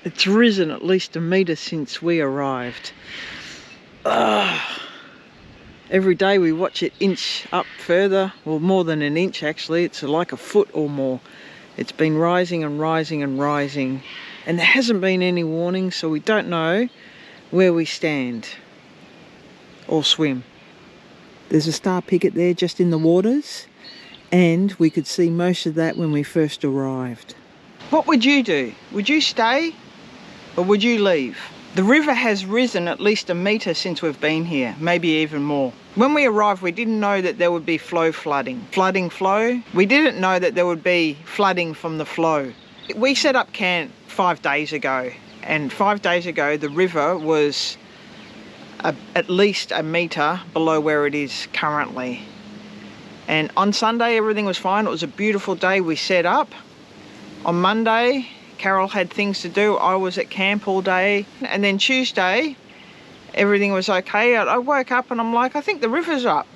It's risen at least a metre since we arrived. Every day we watch it inch up further, well, more than an inch actually, it's like a foot or more. It's been rising and rising and rising, and there hasn't been any warning, so we don't know where we stand or swim. There's a star picket there just in the waters, and we could see most of that when we first arrived. What would you do? Would you stay or would you leave? The river has risen at least a metre since we've been here, maybe even more. When we arrived, we didn't know that there would be flooding. Flow. We didn't know that there would be flooding from the flow. We set up camp 5 days ago, and 5 days ago the river was at least a metre below where it is currently. And on Sunday everything was fine. It was a beautiful day. We set up. On Monday, Carol had things to do. I was at camp all day. And then Tuesday, everything was okay. I woke up and I'm like, I think the river's up.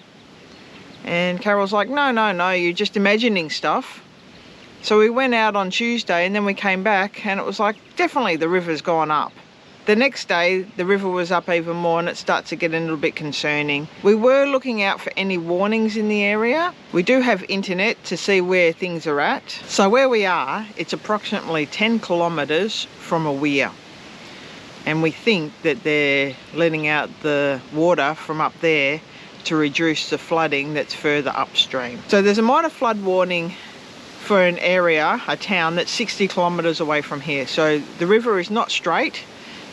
And Carol's like, no, you're just imagining stuff. So we went out on Tuesday and then we came back and it was like, definitely the river's gone up. The next day, the river was up even more and it starts to get a little bit concerning. We were looking out for any warnings in the area. We do have internet to see where things are at. So where we are, it's approximately 10 kilometres from a weir. And we think that they're letting out the water from up there to reduce the flooding that's further upstream. So there's a minor flood warning for an area, a town that's 60 kilometres away from here. So the river is not straight.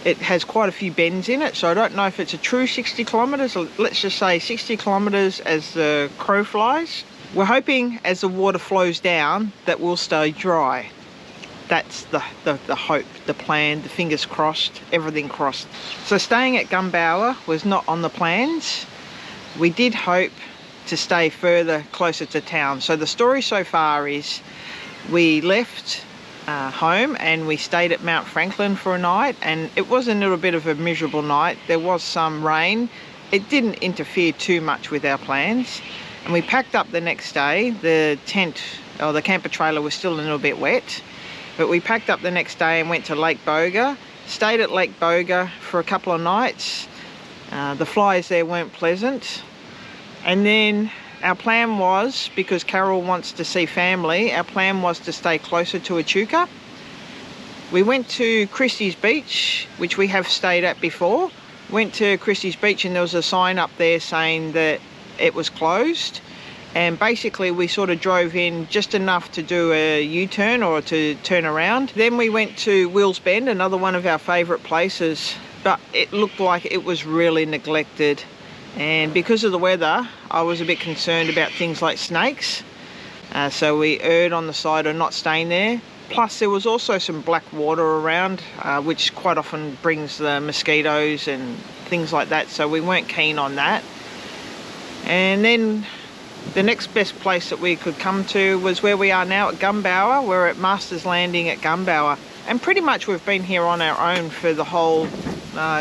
It has quite a few bends in it, so I don't know if it's a true 60 kilometres. Let's just say 60 kilometres as the crow flies. We're hoping as the water flows down that we'll stay dry. That's the hope, the plan, the fingers crossed, everything crossed. So staying at Gumbower was not on the plans. We did hope to stay further closer to town. So the story so far is we left home and we stayed at Mount Franklin for a night, and it was a little bit of a miserable night. There was some rain. It didn't interfere too much with our plans, and we packed up the next day. The tent or the camper trailer was still a little bit wet, but we packed up the next day and went to Lake Boga, stayed at Lake Boga for a couple of nights. The flies there weren't pleasant, and then our plan was, because Carol wants to see family, our plan was to stay closer to Echuca. We went to Christie's Beach, which we have stayed at before. Went to Christie's Beach and there was a sign up there saying that it was closed. And basically we sort of drove in just enough to do a U-turn or to turn around. Then we went to Wills Bend, another one of our favourite places, but it looked like it was really neglected. And because of the weather, I was a bit concerned about things like snakes. So we erred on the side of not staying there. Plus there was also some black water around, which quite often brings the mosquitoes and things like that. So we weren't keen on that. And then the next best place that we could come to was where we are now at Gumbower. We're at Masters Landing at Gumbower. And pretty much we've been here on our own for the whole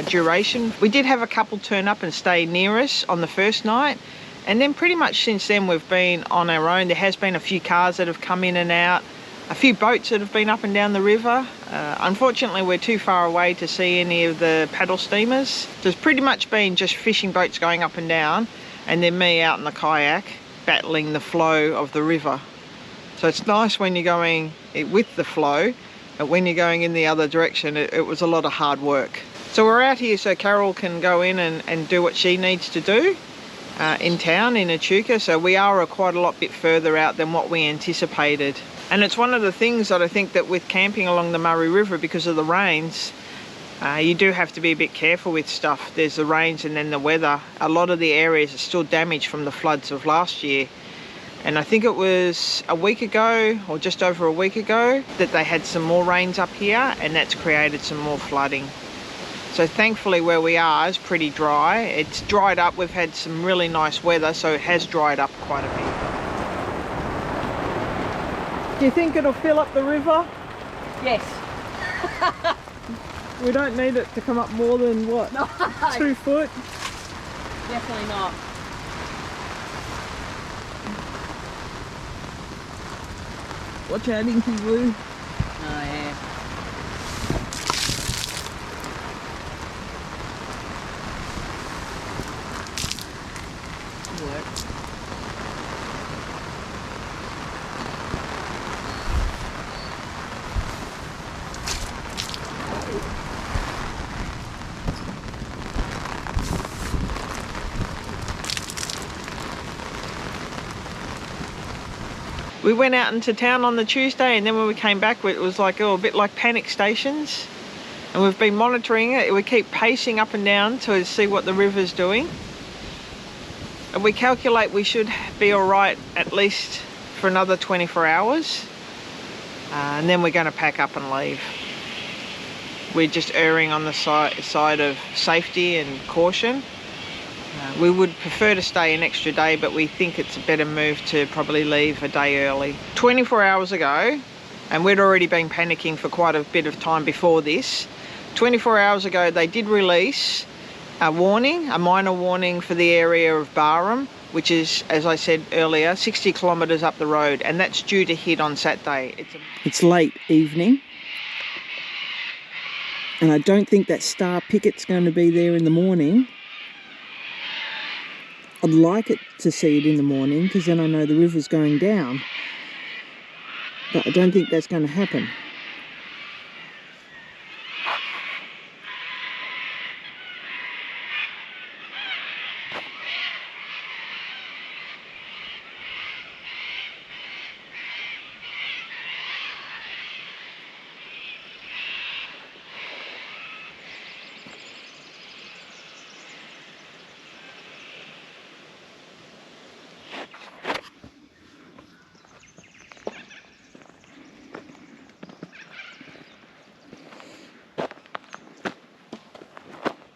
duration. We did have a couple turn up and stay near us on the first night, and then pretty much since then we've been on our own. There has been a few cars that have come in and out, a few boats that have been up and down the river. Unfortunately we're too far away to see any of the paddle steamers. There's pretty much been just fishing boats going up and down, and then me out in the kayak battling the flow of the river. So it's nice when you're going with the flow, but when you're going in the other direction it was a lot of hard work. So we're out here so Carol can go in and do what she needs to do in town in Echuca. So we are quite a lot bit further out than what we anticipated. And it's one of the things that I think that with camping along the Murray River, because of the rains, you do have to be a bit careful with stuff. There's the rains and then the weather. A lot of the areas are still damaged from the floods of last year. And I think it was a week ago or just over a week ago that they had some more rains up here, and that's created some more flooding. So thankfully where we are is pretty dry. It's dried up. We've had some really nice weather, so it has dried up quite a bit. Do you think it'll fill up the river? Yes. We don't need it to come up more than what? No. 2 foot? Definitely not. Watch out, Inky Woo. Oh yeah. We went out into town on the Tuesday, and then when we came back, it was like, oh, a bit like panic stations. And we've been monitoring it. We keep pacing up and down to see what the river's doing. And we calculate we should be all right at least for another 24 hours. And then we're going to pack up and leave. We're just erring on the side of safety and caution. We would prefer to stay an extra day, but we think it's a better move to probably leave a day early. 24 hours ago, and we'd already been panicking for quite a bit of time before this, 24 hours ago they did release a warning, a minor warning for the area of Barham, which is, as I said earlier, 60 kilometres up the road, and that's due to hit on Saturday. It's late evening, and I don't think that star picket's going to be there in the morning. I'd like it to see it in the morning, because then I know the river's going down. But I don't think that's going to happen.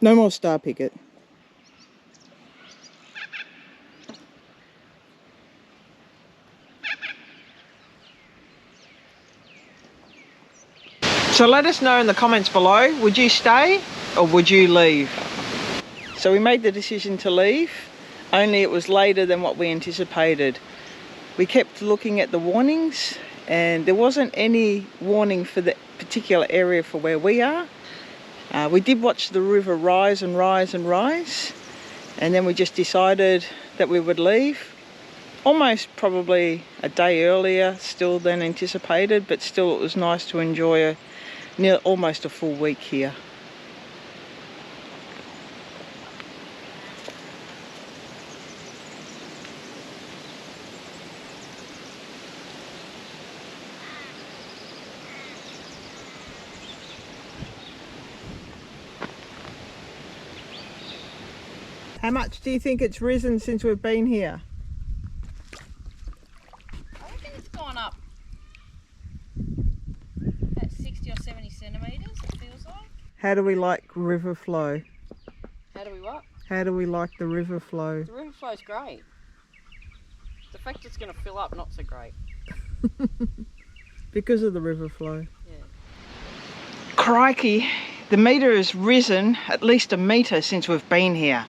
No more star picket. So let us know in the comments below, would you stay or would you leave? So we made the decision to leave, only it was later than what we anticipated. We kept looking at the warnings, and there wasn't any warning for the particular area for where we are. We did watch the river rise and rise and rise, and then we just decided that we would leave. Almost probably a day earlier still than anticipated, but still it was nice to enjoy almost a full week here. How much do you think it's risen since we've been here? I reckon it's gone up about 60 or 70 centimetres, it feels like. How do we like river flow? How do we what? How do we like the river flow? The river flow's great. The fact it's going to fill up, not so great. Because of the river flow. Yeah. Crikey, the metre has risen at least a metre since we've been here.